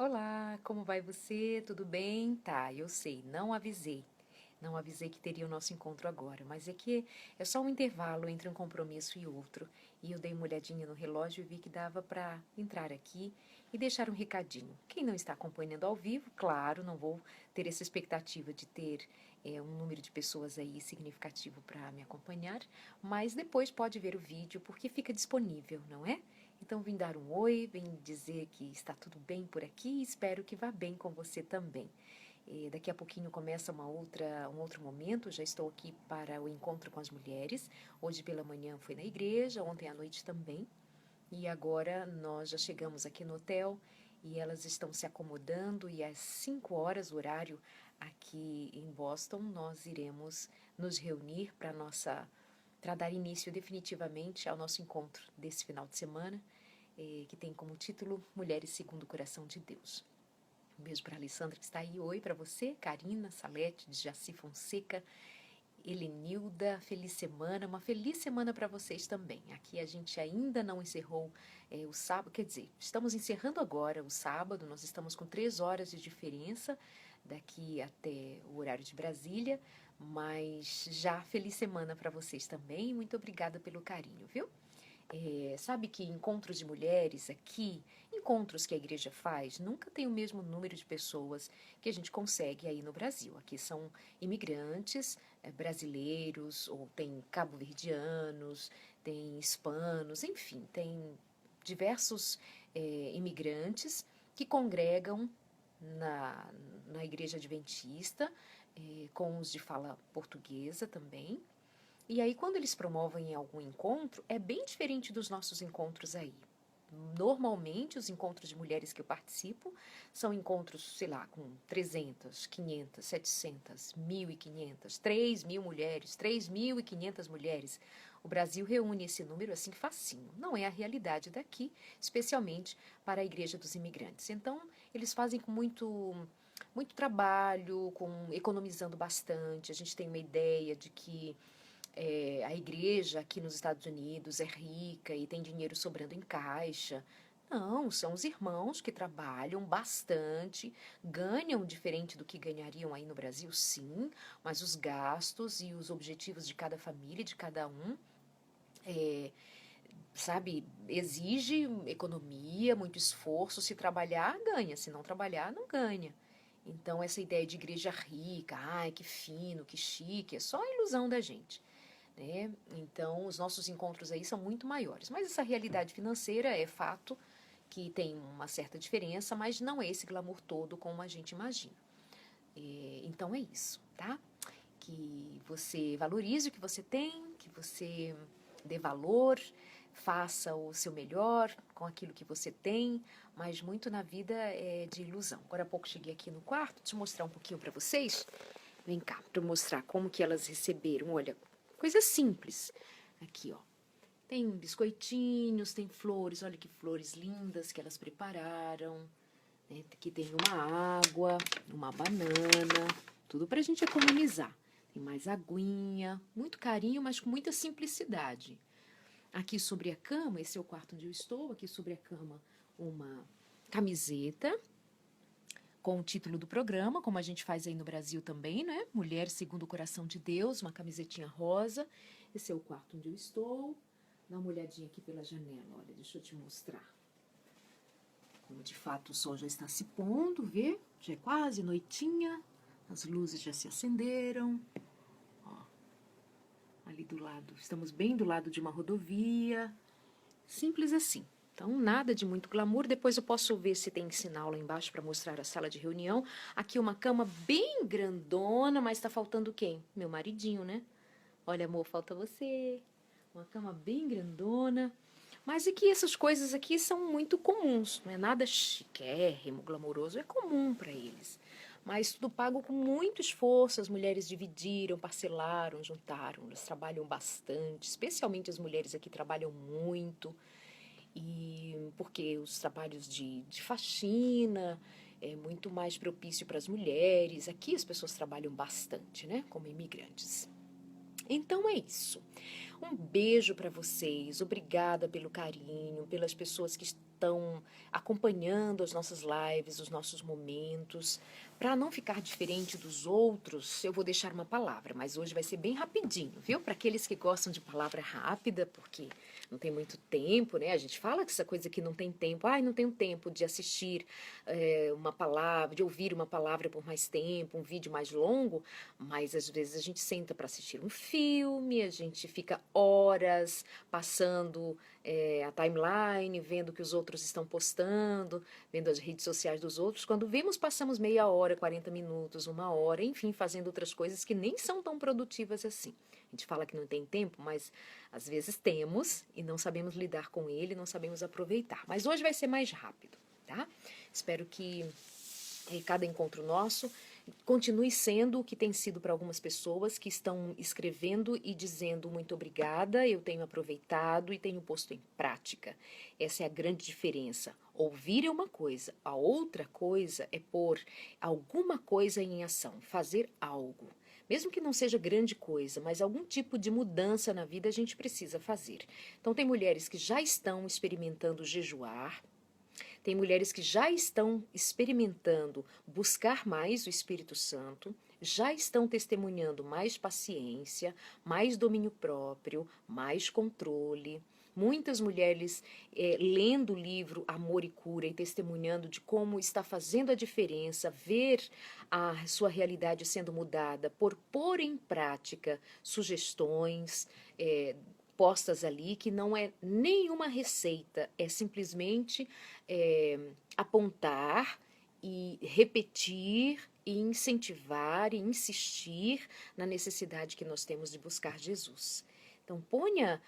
Olá, como vai você? Tudo bem? Tá, eu sei, não avisei. Não avisei que teria o nosso encontro agora, mas é que é só um intervalo entre um compromisso e outro. E eu dei uma olhadinha no relógio e vi que dava para entrar aqui e deixar um recadinho. Quem não está acompanhando ao vivo, claro, não vou ter essa expectativa de ter um número de pessoas aí significativo para me acompanhar, mas depois pode ver o vídeo porque fica disponível, não é? Então vim dar um oi, vim dizer que está tudo bem por aqui e espero que vá bem com você também. Daqui a pouquinho começa um outro momento, já estou aqui para o encontro com as mulheres. Hoje pela manhã foi na igreja, ontem à noite também. E agora nós já chegamos aqui no hotel e elas estão se acomodando e às 5 horas, o horário aqui em Boston, nós iremos nos reunir para dar início definitivamente ao nosso encontro desse final de semana, que tem como título Mulheres segundo o Coração de Deus. Um beijo para a Alessandra que está aí. Oi para você, Karina, Salete, de Jaci Fonseca, Helenilda, feliz semana, uma feliz semana para vocês também. Aqui a gente ainda não encerrou o sábado, quer dizer, estamos encerrando agora o sábado, nós estamos com 3 horas de diferença daqui até o horário de Brasília, mas já feliz semana para vocês também, muito obrigada pelo carinho, viu? Sabe que encontros de mulheres aqui, encontros que a igreja faz, nunca tem o mesmo número de pessoas que a gente consegue aí no Brasil. Aqui são imigrantes brasileiros, ou tem cabo-verdianos, tem hispanos, enfim, tem diversos imigrantes que congregam na, na igreja adventista, com os de fala portuguesa também. E aí, quando eles promovem algum encontro, é bem diferente dos nossos encontros aí. Normalmente, os encontros de mulheres que eu participo são encontros, sei lá, com 300, 500, 700, 1.500, 3.000 mulheres, 3.500 mulheres. O Brasil reúne esse número assim facinho. Não é a realidade daqui, especialmente para a Igreja dos Imigrantes. Então, eles fazem com muito trabalho, economizando bastante. A gente tem uma ideia de que a igreja aqui nos Estados Unidos é rica e tem dinheiro sobrando em caixa. Não, são os irmãos que trabalham bastante, ganham diferente do que ganhariam aí no Brasil, sim, mas os gastos e os objetivos de cada família, de cada um, é, sabe, exige economia, muito esforço. Se trabalhar, ganha, se não trabalhar, não ganha. Então, essa ideia de igreja rica, ai, que fino, que chique, é só a ilusão da gente, né? Então, os nossos encontros aí são muito maiores. Mas essa realidade financeira é fato que tem uma certa diferença, mas não é esse glamour todo como a gente imagina. Então, é isso, tá? Que você valorize o que você tem, que você dê valor, faça o seu melhor com aquilo que você tem, mas muito na vida é de ilusão. Agora há pouco cheguei aqui no quarto, deixa eu mostrar um pouquinho para vocês. Vem cá, para eu mostrar como que elas receberam. Olha, coisa simples. Aqui, ó. Tem biscoitinhos, tem flores. Olha que flores lindas que elas prepararam. Né? Aqui tem uma água, uma banana. Tudo pra gente economizar. Tem mais aguinha. Muito carinho, mas com muita simplicidade. Aqui sobre a cama, esse é o quarto onde eu estou. Aqui sobre a cama, uma camiseta com o título do programa, como a gente faz aí no Brasil também, né? Mulher segundo o Coração de Deus, uma camisetinha rosa. Esse é o quarto onde eu estou. Dá uma olhadinha aqui pela janela, olha, deixa eu te mostrar. Como de fato o sol já está se pondo, vê? Já é quase noitinha, as luzes já se acenderam. Ó, ali do lado, estamos bem do lado de uma rodovia. Simples assim. Então, nada de muito glamour. Depois eu posso ver se tem sinal lá embaixo para mostrar a sala de reunião. Aqui uma cama bem grandona, mas está faltando quem? Meu maridinho, né? Olha, amor, falta você. Uma cama bem grandona. Mas é que essas coisas aqui são muito comuns. Não é nada chiquérrimo, glamouroso. É comum para eles. Mas tudo pago com muito esforço. As mulheres dividiram, parcelaram, juntaram. Elas trabalham bastante. Especialmente as mulheres aqui trabalham muito. E porque os trabalhos de faxina é muito mais propício para as mulheres. Aqui as pessoas trabalham bastante, né, como imigrantes. Então é isso. Um beijo para vocês, obrigada pelo carinho, pelas pessoas que estão acompanhando as nossas lives, os nossos momentos. Para não ficar diferente dos outros, eu vou deixar uma palavra, mas hoje vai ser bem rapidinho, viu? Para aqueles que gostam de palavra rápida, porque não tem muito tempo, né? A gente fala que essa coisa que não tem tempo, ai, não tenho tempo de assistir uma palavra, de ouvir uma palavra por mais tempo, um vídeo mais longo, mas às vezes a gente senta para assistir um filme, a gente fica horas passando a timeline, vendo o que os outros estão postando, vendo as redes sociais dos outros. Quando vemos, passamos meia hora, 40 minutos, uma hora, enfim, fazendo outras coisas que nem são tão produtivas assim. A gente fala que não tem tempo, mas às vezes temos e não sabemos lidar com ele, não sabemos aproveitar. Mas hoje vai ser mais rápido, tá? Espero que cada encontro nosso continue sendo o que tem sido para algumas pessoas que estão escrevendo e dizendo muito obrigada, eu tenho aproveitado e tenho posto em prática. Essa é a grande diferença. Ouvir é uma coisa, a outra coisa é pôr alguma coisa em ação, fazer algo. Mesmo que não seja grande coisa, mas algum tipo de mudança na vida a gente precisa fazer. Então tem mulheres que já estão experimentando jejuar, tem mulheres que já estão experimentando buscar mais o Espírito Santo, já estão testemunhando mais paciência, mais domínio próprio, mais controle. Muitas mulheres lendo o livro Amor e Cura e testemunhando de como está fazendo a diferença, ver a sua realidade sendo mudada por pôr em prática sugestões, postas ali, que não é nenhuma receita, é simplesmente apontar e repetir e incentivar e insistir na necessidade que nós temos de buscar Jesus. Então, ponha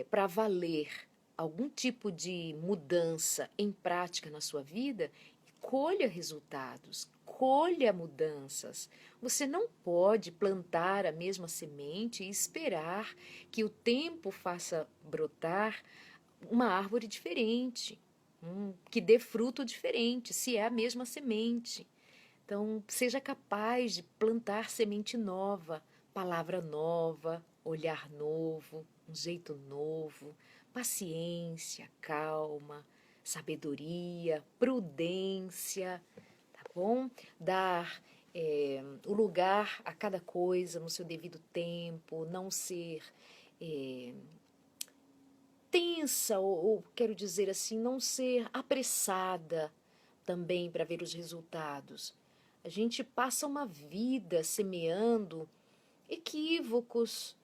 para valer algum tipo de mudança em prática na sua vida e colha resultados, colha mudanças. Você não pode plantar a mesma semente e esperar que o tempo faça brotar uma árvore diferente, que dê fruto diferente, se é a mesma semente. Então, seja capaz de plantar semente nova, palavra nova, olhar novo, um jeito novo, paciência, calma, sabedoria, prudência, tá bom? Dar o lugar a cada coisa no seu devido tempo, não ser tensa, ou quero dizer assim, não ser apressada também para ver os resultados. A gente passa uma vida semeando equívocos,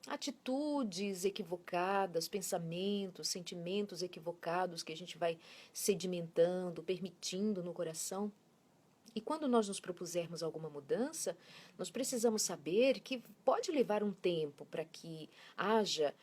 atitudes equivocadas, pensamentos, sentimentos equivocados que a gente vai sedimentando, permitindo no coração. E quando nós nos propusermos alguma mudança, nós precisamos saber que pode levar um tempo para que haja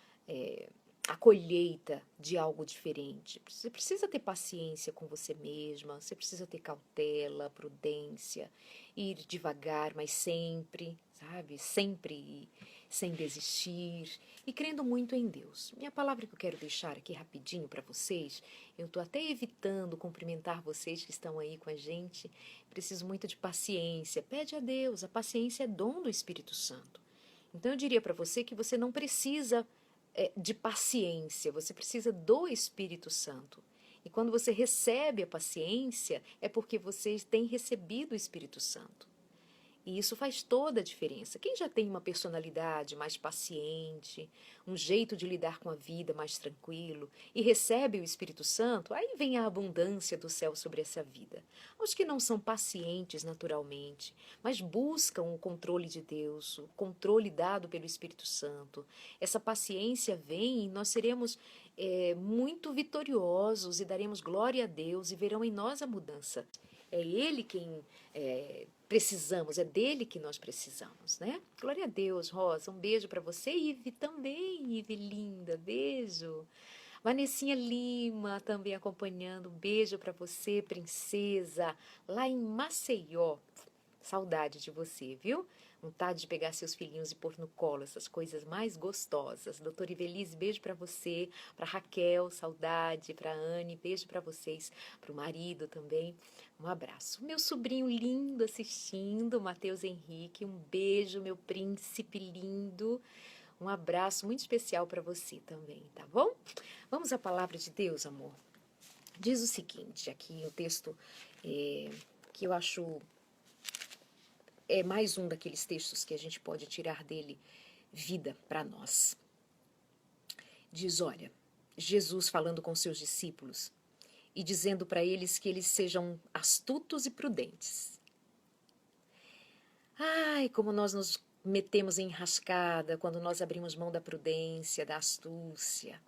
a colheita de algo diferente. Você precisa ter paciência com você mesma, você precisa ter cautela, prudência, ir devagar, mas sempre, sabe? Sempre sem desistir e crendo muito em Deus. Minha palavra que eu quero deixar aqui rapidinho para vocês, eu estou até evitando cumprimentar vocês que estão aí com a gente, preciso muito de paciência. Pede a Deus, a paciência é dom do Espírito Santo. Então eu diria para você que você não precisa de paciência, você precisa do Espírito Santo. E quando você recebe a paciência, é porque você tem recebido o Espírito Santo. E isso faz toda a diferença. Quem já tem uma personalidade mais paciente, um jeito de lidar com a vida mais tranquilo e recebe o Espírito Santo, aí vem a abundância do céu sobre essa vida. Os que não são pacientes naturalmente, mas buscam o controle de Deus, o controle dado pelo Espírito Santo, essa paciência vem e nós seremos muito vitoriosos e daremos glória a Deus e verão em nós a mudança. É Ele quem precisamos, é dele que nós precisamos, né? Glória a Deus, Rosa, um beijo para você, Ive também, Ive linda, beijo. Vanessinha Lima também acompanhando, um beijo para você, princesa, lá em Maceió. Saudade de você, viu? Vontade de pegar seus filhinhos e pôr no colo, essas coisas mais gostosas. Doutora Ivelise, beijo para você, para Raquel, saudade, para Anne, beijo para vocês, para o marido também. Um abraço. Meu sobrinho lindo assistindo, Matheus Henrique, um beijo, meu príncipe lindo. Um abraço muito especial para você também, tá bom? Vamos à palavra de Deus, amor. Diz o seguinte, aqui o texto que eu acho é mais um daqueles textos que a gente pode tirar dele vida para nós. Diz, olha, Jesus falando com seus discípulos e dizendo para eles que eles sejam astutos e prudentes. Ai, como nós nos metemos em enrascada quando nós abrimos mão da prudência, da astúcia.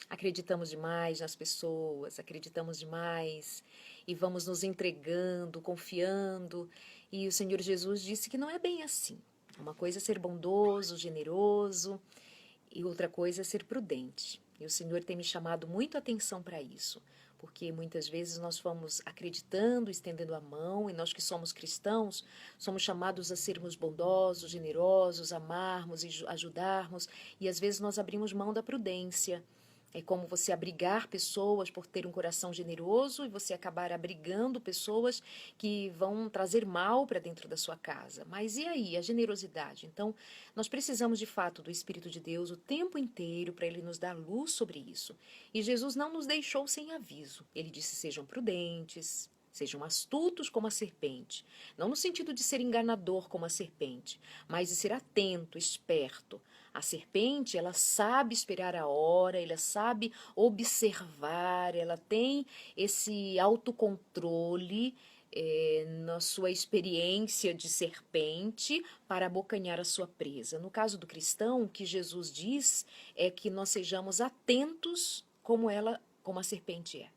Acreditamos demais nas pessoas, acreditamos demais e vamos nos entregando, confiando. E o Senhor Jesus disse que não é bem assim. Uma coisa é ser bondoso, generoso e outra coisa é ser prudente. E o Senhor tem me chamado muito a atenção para isso, porque muitas vezes nós vamos acreditando, estendendo a mão, e nós que somos cristãos, somos chamados a sermos bondosos, generosos, amarmos e ajudarmos, e às vezes nós abrimos mão da prudência. É como você abrigar pessoas por ter um coração generoso e você acabar abrigando pessoas que vão trazer mal para dentro da sua casa. Mas e aí, a generosidade? Então, nós precisamos de fato do Espírito de Deus o tempo inteiro para Ele nos dar luz sobre isso. E Jesus não nos deixou sem aviso. Ele disse: sejam prudentes, sejam astutos como a serpente. Não no sentido de ser enganador como a serpente, mas de ser atento, esperto. A serpente, ela sabe esperar a hora, ela sabe observar, ela tem esse autocontrole na sua experiência de serpente para abocanhar a sua presa. No caso do cristão, o que Jesus diz é que nós sejamos atentos como a serpente é.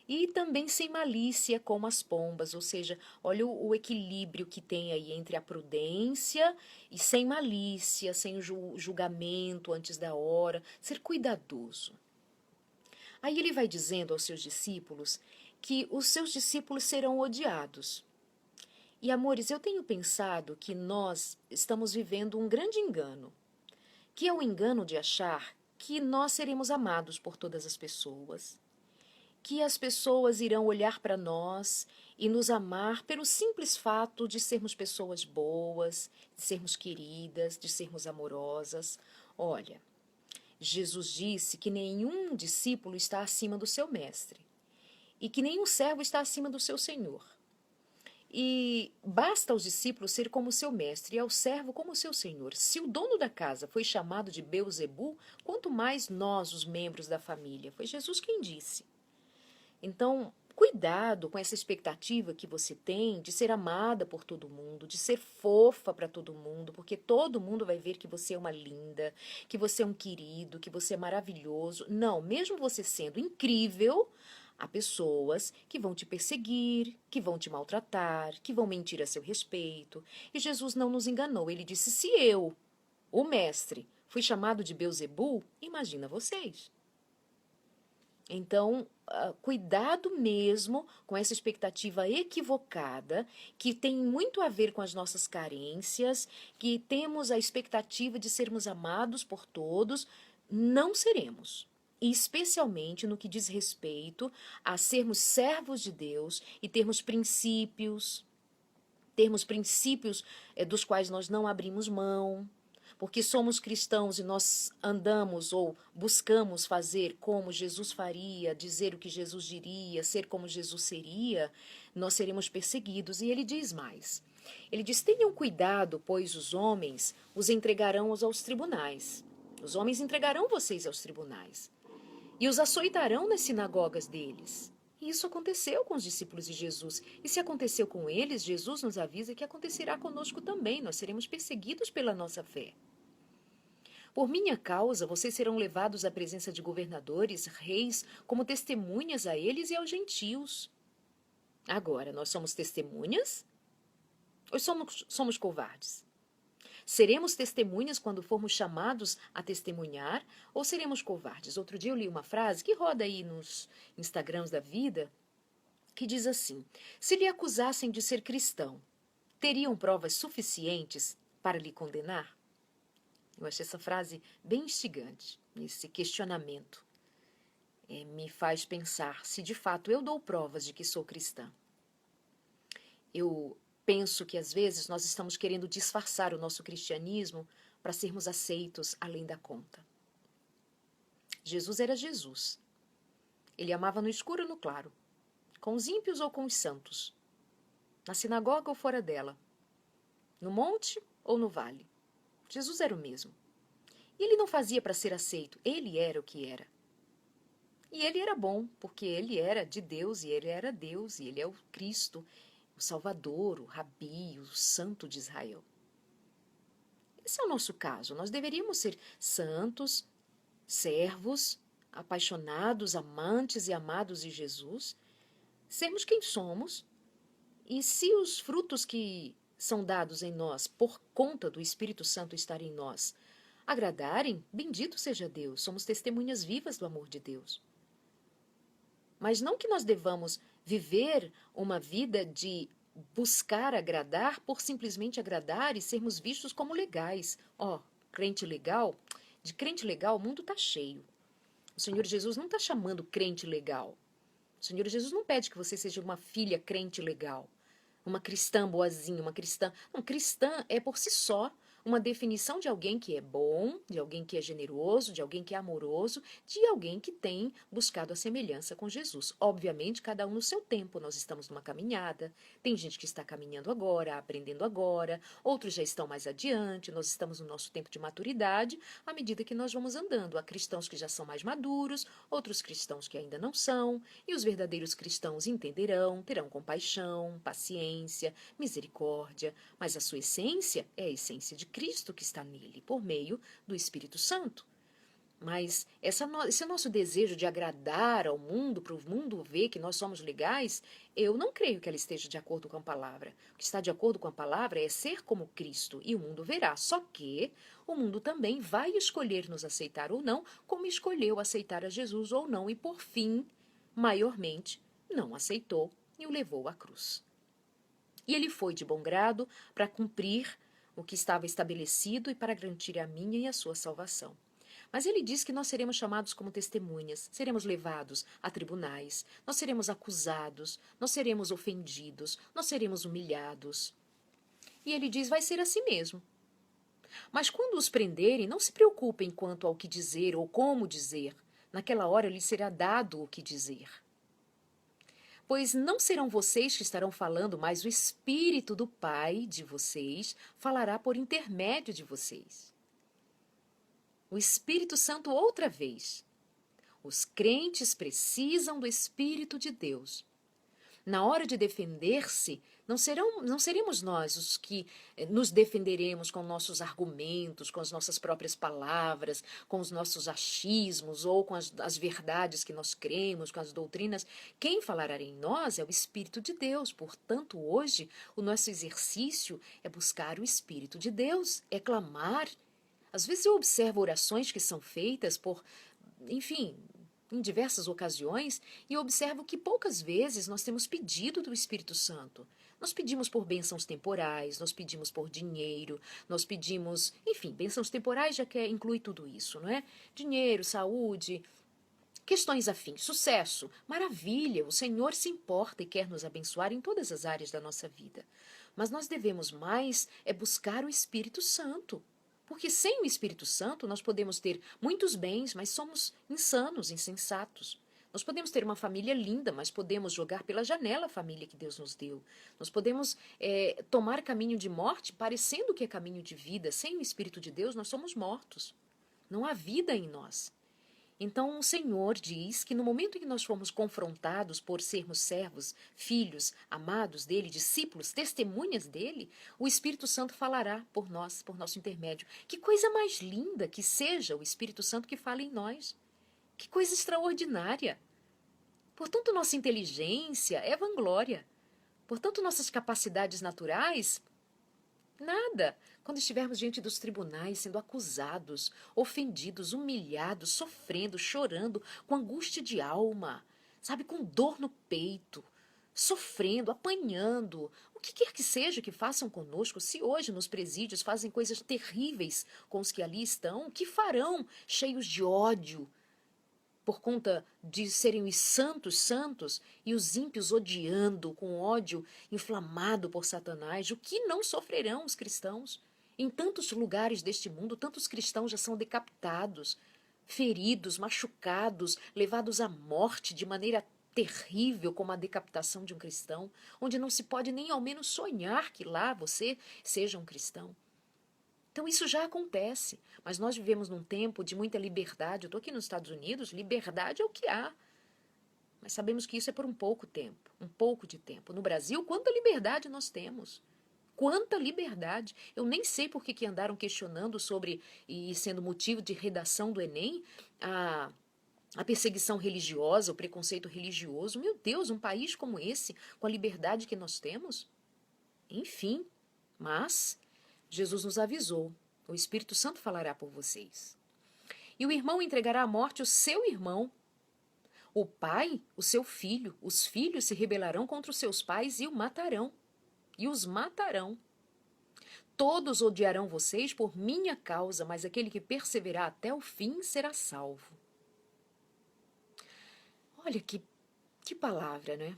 E também sem malícia como as pombas, ou seja, olha o equilíbrio que tem aí entre a prudência e sem malícia, sem julgamento antes da hora, ser cuidadoso. Aí ele vai dizendo aos seus discípulos que os seus discípulos serão odiados. E, amores, eu tenho pensado que nós estamos vivendo um grande engano, que é o engano de achar que nós seremos amados por todas as pessoas, que as pessoas irão olhar para nós e nos amar pelo simples fato de sermos pessoas boas, de sermos queridas, de sermos amorosas. Olha, Jesus disse que nenhum discípulo está acima do seu mestre e que nenhum servo está acima do seu senhor. E basta aos discípulos ser como seu mestre e ao servo como seu senhor. Se o dono da casa foi chamado de Beelzebu, quanto mais nós, os membros da família. Foi Jesus quem disse. Então, cuidado com essa expectativa que você tem de ser amada por todo mundo, de ser fofa para todo mundo, porque todo mundo vai ver que você é uma linda, que você é um querido, que você é maravilhoso. Não, mesmo você sendo incrível, há pessoas que vão te perseguir, que vão te maltratar, que vão mentir a seu respeito. E Jesus não nos enganou. Ele disse: se eu, o mestre, fui chamado de Beelzebu, imagina vocês. Então, cuidado mesmo com essa expectativa equivocada, que tem muito a ver com as nossas carências, que temos a expectativa de sermos amados por todos, não seremos. E especialmente no que diz respeito a sermos servos de Deus e termos princípios dos quais nós não abrimos mão. Porque somos cristãos e nós andamos ou buscamos fazer como Jesus faria, dizer o que Jesus diria, ser como Jesus seria, nós seremos perseguidos. E ele diz mais. Ele diz: tenham cuidado, pois os homens os entregarão aos tribunais. Os homens entregarão vocês aos tribunais e os açoitarão nas sinagogas deles. E isso aconteceu com os discípulos de Jesus. E se aconteceu com eles, Jesus nos avisa que acontecerá conosco também. Nós seremos perseguidos pela nossa fé. Por minha causa, vocês serão levados à presença de governadores, reis, como testemunhas a eles e aos gentios. Agora, nós somos testemunhas? Ou somos covardes? Seremos testemunhas quando formos chamados a testemunhar ou seremos covardes? Outro dia eu li uma frase que roda aí nos Instagrams da vida, que diz assim: se lhe acusassem de ser cristão, teriam provas suficientes para lhe condenar? Eu achei essa frase bem instigante, esse questionamento. Me faz pensar se de fato eu dou provas de que sou cristã. Eu penso que às vezes nós estamos querendo disfarçar o nosso cristianismo para sermos aceitos além da conta. Jesus era Jesus. Ele amava no escuro ou no claro, com os ímpios ou com os santos, na sinagoga ou fora dela, no monte ou no vale. Jesus era o mesmo. E ele não fazia para ser aceito, ele era o que era. E ele era bom, porque ele era de Deus, e ele era Deus, e ele é o Cristo, o Salvador, o Rabi, o Santo de Israel. Esse é o nosso caso. Nós deveríamos ser santos, servos, apaixonados, amantes e amados de Jesus, sermos quem somos, e se os frutos que são dados em nós por conta do Espírito Santo estar em nós agradarem, bendito seja Deus, somos testemunhas vivas do amor de Deus. Mas não que nós devamos viver uma vida de buscar agradar por simplesmente agradar e sermos vistos como legais. Crente legal, de crente legal o mundo está cheio. O Senhor Jesus não está chamando crente legal. O Senhor Jesus não pede que você seja uma filha crente legal, uma cristã boazinha, uma cristã... Não, cristã é por si só uma definição de alguém que é bom, de alguém que é generoso, de alguém que é amoroso, de alguém que tem buscado a semelhança com Jesus. Obviamente, cada um no seu tempo. Nós estamos numa caminhada, tem gente que está caminhando agora, aprendendo agora, outros já estão mais adiante, nós estamos no nosso tempo de maturidade, à medida que nós vamos andando. Há cristãos que já são mais maduros, outros cristãos que ainda não são, e os verdadeiros cristãos entenderão, terão compaixão, paciência, misericórdia, mas a sua essência é a essência de Cristo que está nele, por meio do Espírito Santo. Mas esse nosso desejo de agradar ao mundo, para o mundo ver que nós somos legais, eu não creio que ela esteja de acordo com a palavra. O que está de acordo com a palavra é ser como Cristo, e o mundo verá. Só que o mundo também vai escolher nos aceitar ou não, como escolheu aceitar a Jesus ou não, e por fim, maiormente, não aceitou e o levou à cruz. E ele foi de bom grado para cumprir o que estava estabelecido e para garantir a minha e a sua salvação. Mas ele diz que nós seremos chamados como testemunhas, seremos levados a tribunais, nós seremos acusados, nós seremos ofendidos, nós seremos humilhados. E ele diz, vai ser assim mesmo. Mas quando os prenderem, não se preocupem quanto ao que dizer ou como dizer. Naquela hora lhes será dado o que dizer. Pois não serão vocês que estarão falando, mas o Espírito do Pai de vocês falará por intermédio de vocês. O Espírito Santo outra vez. Os crentes precisam do Espírito de Deus. Na hora de defender-se, não seremos nós os que nos defenderemos com nossos argumentos, com as nossas próprias palavras, com os nossos achismos ou com as verdades que nós cremos, com as doutrinas. Quem falará em nós é o Espírito de Deus. Portanto, hoje, o nosso exercício é buscar o Espírito de Deus, é clamar. Às vezes eu observo orações que são feitas em diversas ocasiões, e observo que poucas vezes nós temos pedido do Espírito Santo. Nós pedimos por bênçãos temporais, nós pedimos por dinheiro, nós pedimos, bênçãos temporais já inclui tudo isso, não é? Dinheiro, saúde, questões afins, sucesso, maravilha, o Senhor se importa e quer nos abençoar em todas as áreas da nossa vida. Mas nós devemos mais buscar o Espírito Santo. Porque sem o Espírito Santo nós podemos ter muitos bens, mas somos insanos, insensatos. Nós podemos ter uma família linda, mas podemos jogar pela janela a família que Deus nos deu. Nós podemos tomar caminho de morte parecendo que é caminho de vida. Sem o Espírito de Deus nós somos mortos. Não há vida em nós. Então o Senhor diz que no momento em que nós formos confrontados por sermos servos, filhos, amados dele, discípulos, testemunhas dele, o Espírito Santo falará por nós, por nosso intermédio. Que coisa mais linda que seja o Espírito Santo que fala em nós. Que coisa extraordinária. Portanto, nossa inteligência é vanglória. Portanto, nossas capacidades naturais, nada. Quando estivermos diante dos tribunais, sendo acusados, ofendidos, humilhados, sofrendo, chorando, com angústia de alma, com dor no peito, sofrendo, apanhando, o que quer que seja que façam conosco, se hoje nos presídios fazem coisas terríveis com os que ali estão, o que farão cheios de ódio, por conta de serem os santos e os ímpios odiando, com ódio inflamado por Satanás, o que não sofrerão os cristãos? Em tantos lugares deste mundo, tantos cristãos já são decapitados, feridos, machucados, levados à morte de maneira terrível, como a decapitação de um cristão, onde não se pode nem ao menos sonhar que lá você seja um cristão. Então isso já acontece, mas nós vivemos num tempo de muita liberdade. Eu estou aqui nos Estados Unidos, liberdade é o que há. Mas sabemos que isso é por um pouco tempo, um pouco de tempo. No Brasil, quanta liberdade nós temos? Quanta liberdade! Eu nem sei por que andaram questionando sobre, e sendo motivo de redação do Enem, a perseguição religiosa, o preconceito religioso. Meu Deus, um país como esse, com a liberdade que nós temos? Enfim, mas Jesus nos avisou, o Espírito Santo falará por vocês. E o irmão entregará à morte o seu irmão, o pai, o seu filho. Os filhos se rebelarão contra os seus pais e o matarão. E os matarão. Todos odiarão vocês por minha causa, mas aquele que perseverar até o fim será salvo. Olha que palavra, né?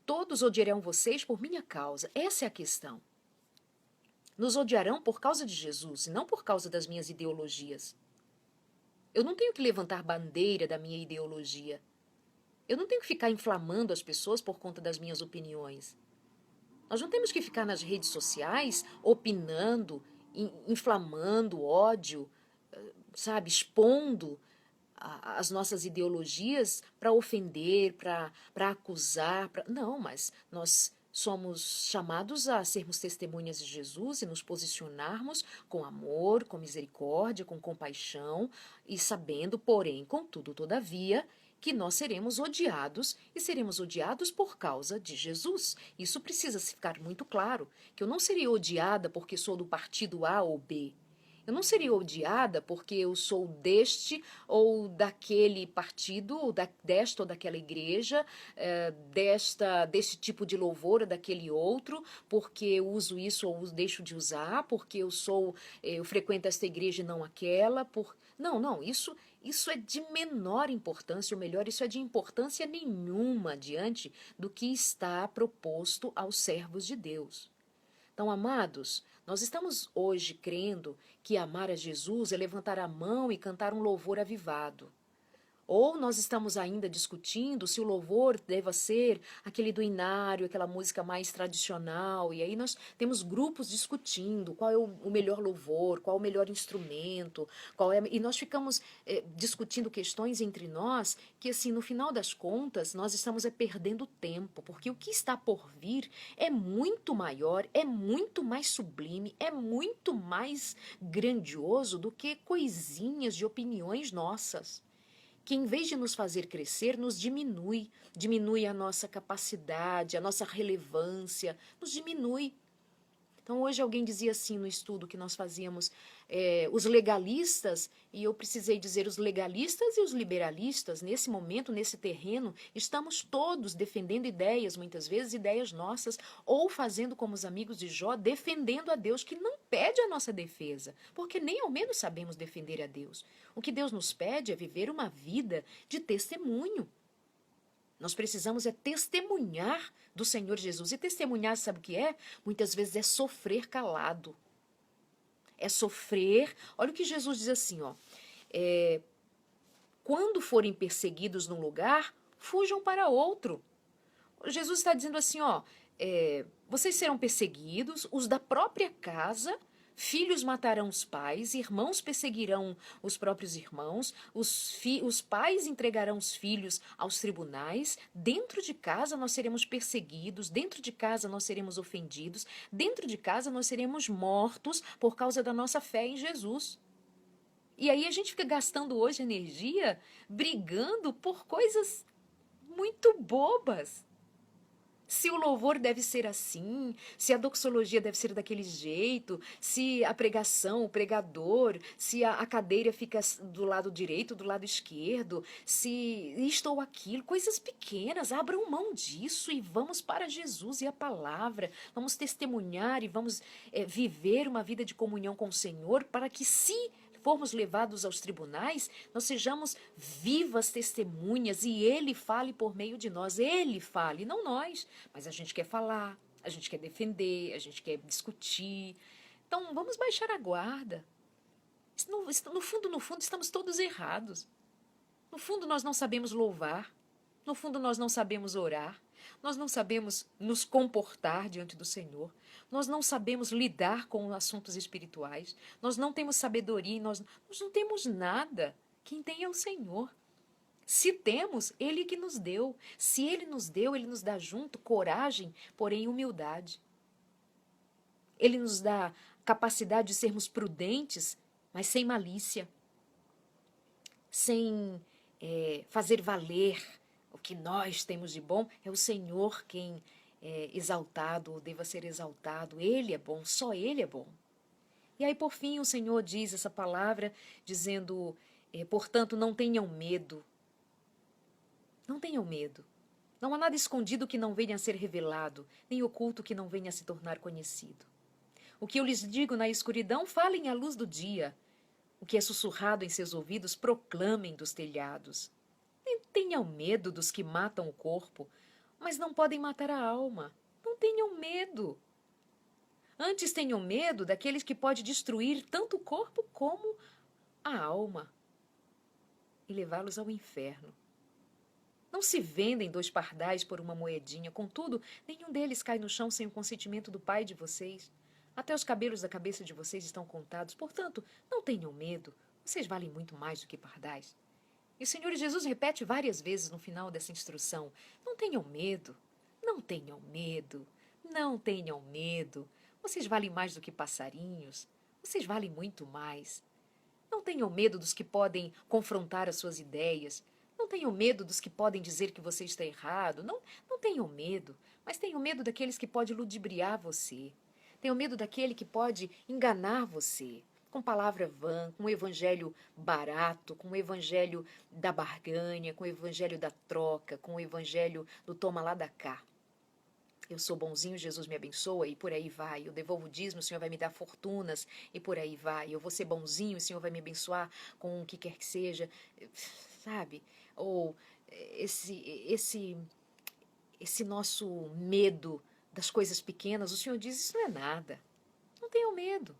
Todos odiarão vocês por minha causa. Essa é a questão. Nos odiarão por causa de Jesus e não por causa das minhas ideologias. Eu não tenho que levantar bandeira da minha ideologia. Eu não tenho que ficar inflamando as pessoas por conta das minhas opiniões. Nós não temos que ficar nas redes sociais opinando, inflamando ódio, sabe, expondo as nossas ideologias para ofender, para acusar. Não, mas nós somos chamados a sermos testemunhas de Jesus e nos posicionarmos com amor, com misericórdia, com compaixão e sabendo, porém, contudo, todavia, que nós seremos odiados e seremos odiados por causa de Jesus. Isso precisa ficar muito claro, que eu não serei odiada porque sou do partido A ou B. Eu não seria odiada porque eu sou deste ou daquele partido, ou desta ou daquela igreja, deste tipo de louvor ou daquele outro, porque eu uso isso ou deixo de usar, porque eu frequento esta igreja e não aquela. Não, isso é de menor importância, ou melhor, isso é de importância nenhuma diante do que está proposto aos servos de Deus. Então, amados, nós estamos hoje crendo que amar a Jesus é levantar a mão e cantar um louvor avivado. Ou nós estamos ainda discutindo se o louvor deva ser aquele do inário, aquela música mais tradicional, e aí nós temos grupos discutindo qual é o melhor louvor, qual é o melhor instrumento, e nós ficamos discutindo questões entre nós que, assim, no final das contas, nós estamos perdendo tempo, porque o que está por vir é muito maior, é muito mais sublime, é muito mais grandioso do que coisinhas de opiniões nossas, que em vez de nos fazer crescer, nos diminui a nossa capacidade, a nossa relevância, nos diminui. Então, hoje alguém dizia assim no estudo que nós fazíamos, os legalistas, e eu precisei dizer os legalistas e os liberalistas, nesse momento, nesse terreno, estamos todos defendendo ideias, muitas vezes ideias nossas, ou fazendo como os amigos de Jó, defendendo a Deus, que não pede a nossa defesa, porque nem ao menos sabemos defender a Deus. O que Deus nos pede é viver uma vida de testemunho. Nós precisamos testemunhar do Senhor Jesus. E testemunhar, sabe o que é? Muitas vezes é sofrer calado. É sofrer. Olha o que Jesus diz assim, ó. Quando forem perseguidos num lugar, fujam para outro. Jesus está dizendo assim, ó. Vocês serão perseguidos, os da própria casa. Filhos matarão os pais, irmãos perseguirão os próprios irmãos, os pais entregarão os filhos aos tribunais. Dentro de casa nós seremos perseguidos, dentro de casa nós seremos ofendidos, dentro de casa nós seremos mortos por causa da nossa fé em Jesus. E aí a gente fica gastando hoje energia brigando por coisas muito bobas. Se o louvor deve ser assim, se a doxologia deve ser daquele jeito, se a pregação, o pregador, se a cadeira fica do lado direito, do lado esquerdo, se isto ou aquilo, coisas pequenas, abram mão disso e vamos para Jesus e a palavra, vamos testemunhar e vamos viver uma vida de comunhão com o Senhor para que, se formos levados aos tribunais, nós sejamos vivas testemunhas e Ele fale por meio de nós. Ele fale, não nós. Mas a gente quer falar, a gente quer defender, a gente quer discutir, Então, vamos baixar a guarda. No fundo, estamos todos errados. No fundo, nós não sabemos louvar. No fundo, nós não sabemos orar. Nós não sabemos nos comportar diante do Senhor. Nós não sabemos lidar com assuntos espirituais. Nós não temos sabedoria. Nós não temos nada. Quem tem é o Senhor. Se temos, Ele que nos deu. Se Ele nos deu, Ele nos dá junto coragem, porém humildade. Ele nos dá capacidade de sermos prudentes, mas sem malícia. Sem fazer valer o que nós temos de bom. É o Senhor quem é exaltado ou deva ser exaltado. Ele é bom, só Ele é bom. E aí, por fim, o Senhor diz essa palavra, dizendo, portanto, não tenham medo. Não tenham medo. Não há nada escondido que não venha a ser revelado, nem oculto que não venha a se tornar conhecido. O que eu lhes digo na escuridão, falem à luz do dia. O que é sussurrado em seus ouvidos, proclamem dos telhados. Nem tenham medo dos que matam o corpo, mas não podem matar a alma. Não tenham medo. Antes tenham medo daqueles que podem destruir tanto o corpo como a alma e levá-los ao inferno. Não se vendem 2 pardais por uma moedinha, contudo, nenhum deles cai no chão sem o consentimento do Pai de vocês. Até os cabelos da cabeça de vocês estão contados, portanto, não tenham medo, vocês valem muito mais do que pardais. E o Senhor Jesus repete várias vezes no final dessa instrução, não tenham medo, não tenham medo, não tenham medo, vocês valem mais do que passarinhos, vocês valem muito mais. Não tenham medo dos que podem confrontar as suas ideias, não tenham medo dos que podem dizer que você está errado, não tenham medo, mas tenham medo daqueles que podem ludibriar você. Tenham medo daquele que pode enganar você, com palavra vã, com o evangelho barato, com o evangelho da barganha, com o evangelho da troca, com o evangelho do toma lá da cá. Eu sou bonzinho, Jesus me abençoa, e por aí vai. Eu devolvo o dízimo, o Senhor vai me dar fortunas, e por aí vai. Eu vou ser bonzinho, o Senhor vai me abençoar com o que quer que seja, sabe? Ou esse nosso medo das coisas pequenas, o Senhor diz, isso não é nada. Não tenham medo.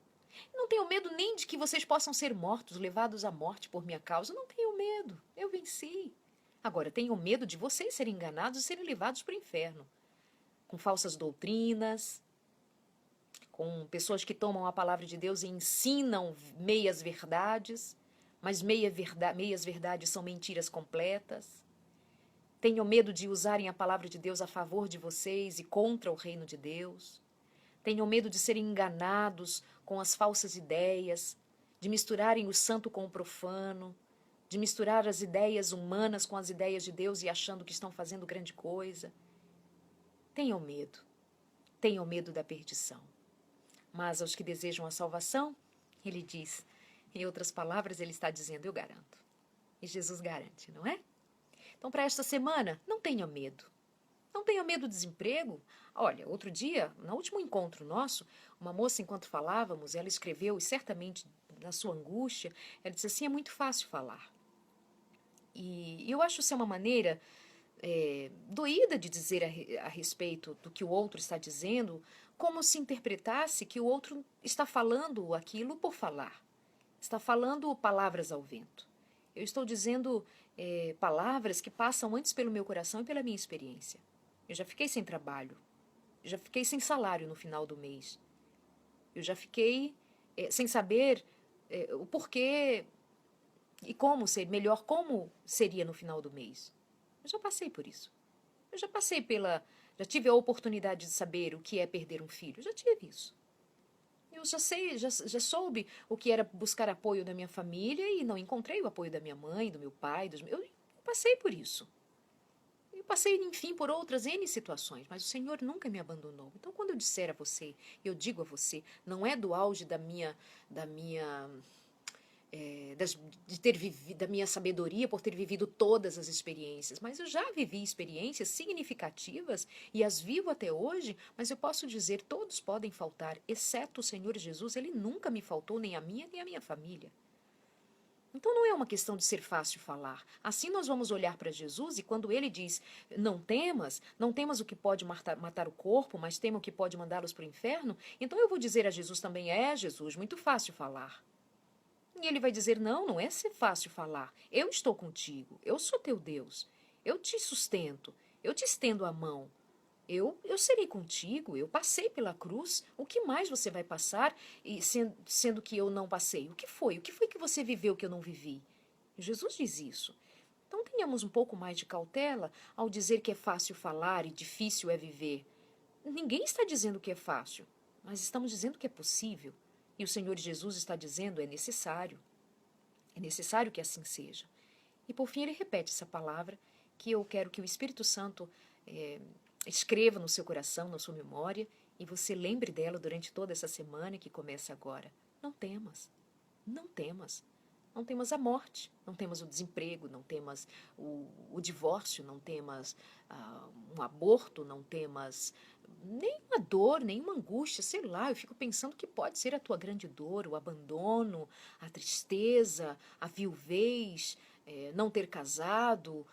Não tenham medo nem de que vocês possam ser mortos, levados à morte por minha causa. Não tenham medo. Eu venci. Agora, tenham medo de vocês serem enganados e serem levados para o inferno. Com falsas doutrinas, com pessoas que tomam a palavra de Deus e ensinam meias verdades, mas meias verdades são mentiras completas. Tenham medo de usarem a palavra de Deus a favor de vocês e contra o reino de Deus. Tenham medo de serem enganados com as falsas ideias, de misturarem o santo com o profano, de misturar as ideias humanas com as ideias de Deus e achando que estão fazendo grande coisa. Tenham medo da perdição. Mas aos que desejam a salvação, ele diz, em outras palavras, ele está dizendo, eu garanto. E Jesus garante, não é? Então, para esta semana, não tenha medo. Não tenha medo do desemprego. Olha, outro dia, no último encontro nosso, uma moça, enquanto falávamos, ela escreveu, e certamente na sua angústia, ela disse assim, é muito fácil falar. E eu acho isso uma maneira doída de dizer a respeito do que o outro está dizendo, como se interpretasse que o outro está falando aquilo por falar. Está falando palavras ao vento. Eu estou dizendo palavras que passam antes pelo meu coração e pela minha experiência. Eu já fiquei sem trabalho. Eu já fiquei sem salário no final do mês. Eu já fiquei sem saber o porquê e como seria no final do mês. Eu já passei por isso. Eu já passei já tive a oportunidade de saber o que é perder um filho. Eu já tive isso. Eu já soube o que era buscar apoio da minha família e não encontrei o apoio da minha mãe, do meu pai. Eu passei por isso. Eu passei, enfim, por outras N situações, mas o Senhor nunca me abandonou. Então, quando eu disser a você, eu digo a você, não é do auge da minha sabedoria por ter vivido todas as experiências, mas eu já vivi experiências significativas e as vivo até hoje, mas eu posso dizer, todos podem faltar, exceto o Senhor Jesus, Ele nunca me faltou, nem a minha família. Então não é uma questão de ser fácil falar. Assim nós vamos olhar para Jesus e quando ele diz, não temas o que pode matar o corpo, mas tema o que pode mandá-los para o inferno, então eu vou dizer a Jesus também, Jesus, muito fácil falar. E ele vai dizer, não é ser fácil falar. Eu estou contigo, eu sou teu Deus, eu te sustento, eu te estendo a mão. Eu serei contigo, eu passei pela cruz, o que mais você vai passar, e sendo que eu não passei? O que foi? O que foi que você viveu que eu não vivi? Jesus diz isso. Então tenhamos um pouco mais de cautela ao dizer que é fácil falar e difícil é viver. Ninguém está dizendo que é fácil, mas estamos dizendo que é possível. E o Senhor Jesus está dizendo é necessário. É necessário que assim seja. E por fim ele repete essa palavra que eu quero que o Espírito Santo escreva no seu coração, na sua memória, e você lembre dela durante toda essa semana que começa agora. Não temas, não temas. Não temas a morte, não temas o desemprego, não temas o divórcio, não temas um aborto, não temas nenhuma dor, nenhuma angústia, sei lá, eu fico pensando que pode ser a tua grande dor, o abandono, a tristeza, a viuvez, não ter casado,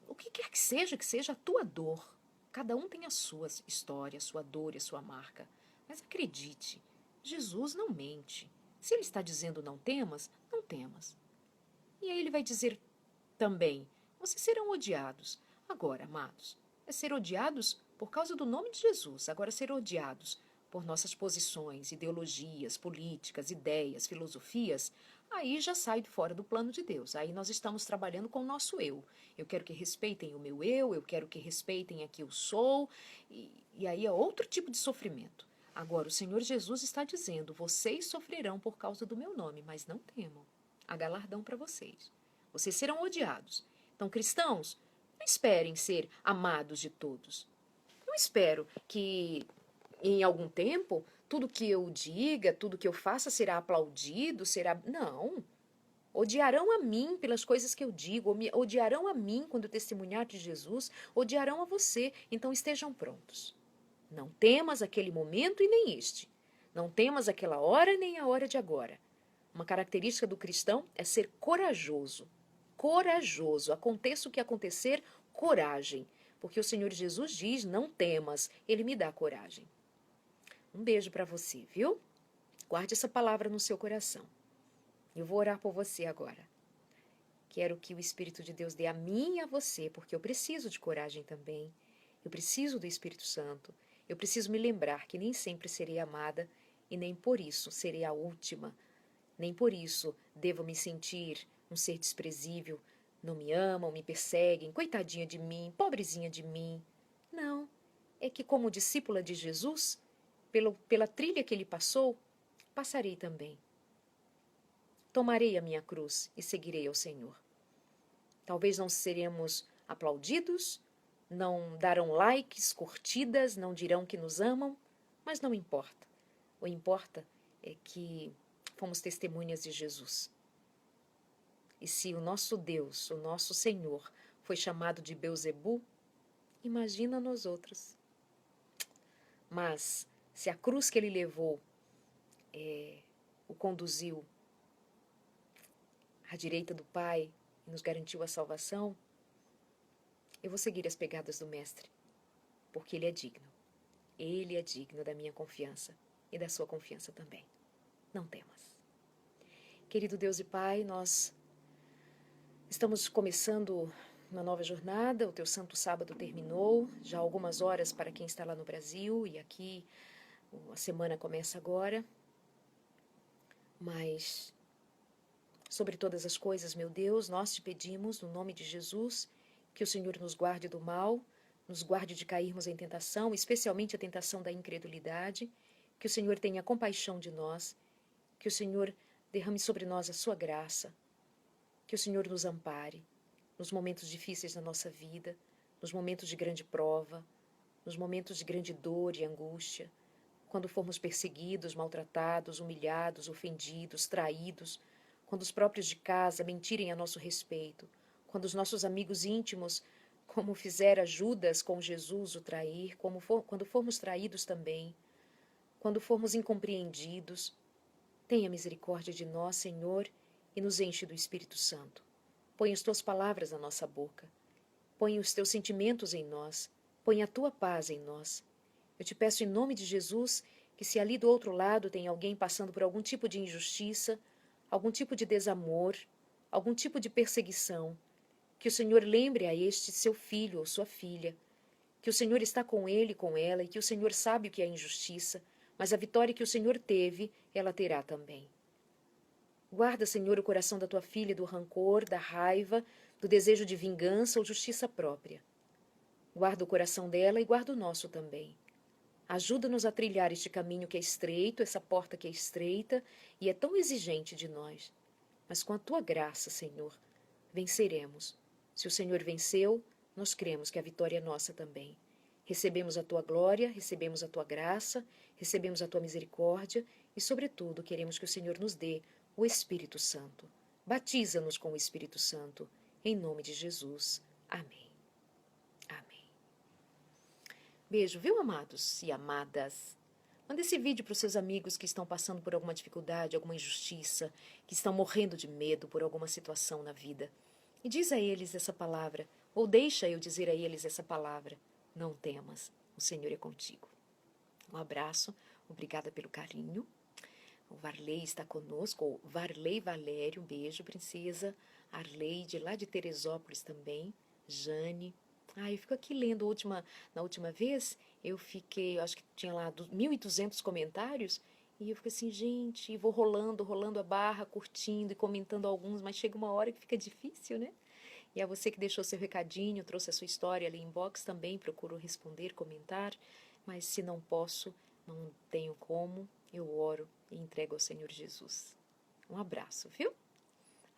o que quer que seja a tua dor. Cada um tem a sua história, a sua dor e a sua marca. Mas acredite, Jesus não mente. Se ele está dizendo não temas, não temas. E aí ele vai dizer também, vocês serão odiados. Agora, amados, é ser odiados por causa do nome de Jesus. Agora, ser odiados por nossas posições, ideologias, políticas, ideias, filosofias, aí já sai fora do plano de Deus. Aí nós estamos trabalhando com o nosso eu. Eu quero que respeitem o meu eu quero que respeitem a que eu sou, e aí é outro tipo de sofrimento. Agora, o Senhor Jesus está dizendo, vocês sofrerão por causa do meu nome, mas não temam. Há galardão para vocês. Vocês serão odiados. Então, cristãos, não esperem ser amados de todos. Não espero que em algum tempo tudo que eu diga, tudo que eu faça será aplaudido, será... Não. Odiarão a mim pelas coisas que eu digo, odiarão a mim quando testemunhar de Jesus, odiarão a você. Então estejam prontos. Não temas aquele momento e nem este. Não temas aquela hora nem a hora de agora. Uma característica do cristão é ser corajoso. Corajoso. Aconteça o que acontecer, coragem. Porque o Senhor Jesus diz, não temas, Ele me dá coragem. Um beijo para você, viu? Guarde essa palavra no seu coração. Eu vou orar por você agora. Quero que o Espírito de Deus dê a mim e a você, porque eu preciso de coragem também. Eu preciso do Espírito Santo. Eu preciso me lembrar que nem sempre serei amada e nem por isso serei a última. Nem por isso devo me sentir um ser desprezível. Não me amam, me perseguem, coitadinha de mim, pobrezinha de mim. Não, é que como discípula de Jesus, pela trilha que ele passou, passarei também. Tomarei a minha cruz e seguirei ao Senhor. Talvez não seremos aplaudidos, não darão likes, curtidas, não dirão que nos amam, mas não importa. O importa é que fomos testemunhas de Jesus. E se o nosso Deus, o nosso Senhor, foi chamado de Belzebu, imagina nós outros. Mas se a cruz que ele levou o conduziu à direita do Pai e nos garantiu a salvação, eu vou seguir as pegadas do Mestre, porque Ele é digno. Ele é digno da minha confiança e da sua confiança também. Não temas. Querido Deus e Pai, nós estamos começando uma nova jornada, o Teu Santo Sábado terminou, já há algumas horas para quem está lá no Brasil, e aqui a semana começa agora, mas sobre todas as coisas, meu Deus, nós te pedimos, no nome de Jesus, que o Senhor nos guarde do mal, nos guarde de cairmos em tentação, especialmente a tentação da incredulidade, que o Senhor tenha compaixão de nós, que o Senhor derrame sobre nós a sua graça, que o Senhor nos ampare nos momentos difíceis da nossa vida, nos momentos de grande prova, nos momentos de grande dor e angústia, quando formos perseguidos, maltratados, humilhados, ofendidos, traídos, quando os próprios de casa mentirem a nosso respeito, quando os nossos amigos íntimos, como fizera Judas com Jesus o trair, quando formos traídos também, quando formos incompreendidos, tenha misericórdia de nós, Senhor, e nos enche do Espírito Santo. Põe as tuas palavras na nossa boca. Põe os teus sentimentos em nós. Põe a tua paz em nós. Eu te peço em nome de Jesus que se ali do outro lado tem alguém passando por algum tipo de injustiça, algum tipo de desamor, algum tipo de perseguição, que o Senhor lembre a este seu filho ou sua filha, que o Senhor está com ele e com ela e que o Senhor sabe o que é injustiça, mas a vitória que o Senhor teve, ela terá também. Guarda, Senhor, o coração da tua filha do rancor, da raiva, do desejo de vingança ou justiça própria. Guarda o coração dela e guarda o nosso também. Ajuda-nos a trilhar este caminho que é estreito, essa porta que é estreita e é tão exigente de nós. Mas com a tua graça, Senhor, venceremos. Se o Senhor venceu, nós cremos que a vitória é nossa também. Recebemos a tua glória, recebemos a tua graça, recebemos a tua misericórdia e, sobretudo, queremos que o Senhor nos dê o Espírito Santo. Batiza-nos com o Espírito Santo, em nome de Jesus. Amém. Amém. Beijo, viu, amados e amadas? Manda esse vídeo para os seus amigos que estão passando por alguma dificuldade, alguma injustiça, que estão morrendo de medo por alguma situação na vida. E diz a eles essa palavra, ou deixa eu dizer a eles essa palavra. Não temas, o Senhor é contigo. Um abraço, obrigada pelo carinho. O Varley está conosco, ou Varley Valério, beijo, princesa. Arleide, lá de Teresópolis também. Jane. Eu fico aqui lendo na última vez, eu acho que tinha lá 1.200 comentários, e eu fico assim, gente, vou rolando a barra, curtindo e comentando alguns, mas chega uma hora que fica difícil, né? E a você que deixou seu recadinho, trouxe a sua história ali em inbox também, procuro responder, comentar, mas se não posso, não tenho como, eu oro e entrego ao Senhor Jesus. Um abraço, viu?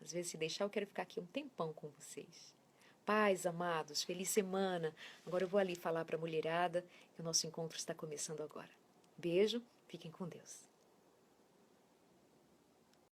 Às vezes, se deixar, eu quero ficar aqui um tempão com vocês. Paz, amados, feliz semana. Agora eu vou ali falar para a mulherada que o nosso encontro está começando agora. Beijo, fiquem com Deus.